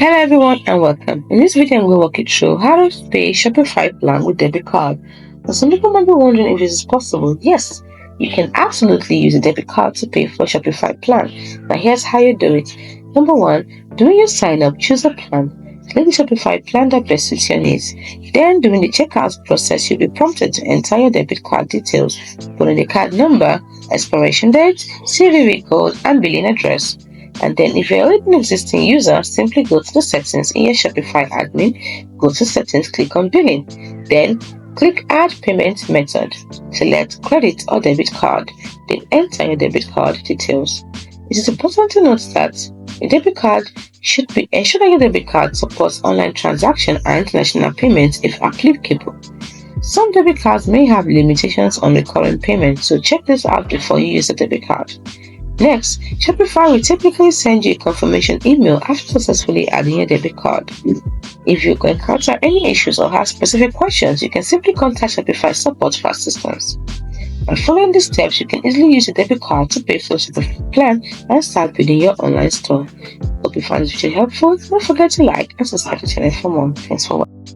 Hello everyone and welcome. In this video I'm going to walk you through how to pay Shopify plan with debit card. Now some people might be wondering if this is possible. Yes, you can absolutely use a debit card to pay for Shopify plan. Now here's how you do it. Number 1, during your sign up, choose a plan. Click the Shopify plan that best suits your needs. Then during the checkout process, you'll be prompted to enter your debit card details, put in the card number, expiration date, CVV code and billing address. And then if you're already an existing user, simply go to the settings in your Shopify admin, go to settings, click on billing. Then click add payment method. Select credit or debit card. Then enter your debit card details. It is important to note that your debit card should ensure that your debit card supports online transaction and international payments if applicable. Some debit cards may have limitations on recurring payments, so check this out before you use a debit card. Next, Shopify will typically send you a confirmation email after successfully adding your debit card. If you encounter any issues or have specific questions, you can simply contact Shopify support for assistance. By following these steps, you can easily use a debit card to pay for a Shopify plan and start building your online store. Hope you find this video helpful. Don't forget to like and subscribe to the channel for more. Thanks for watching.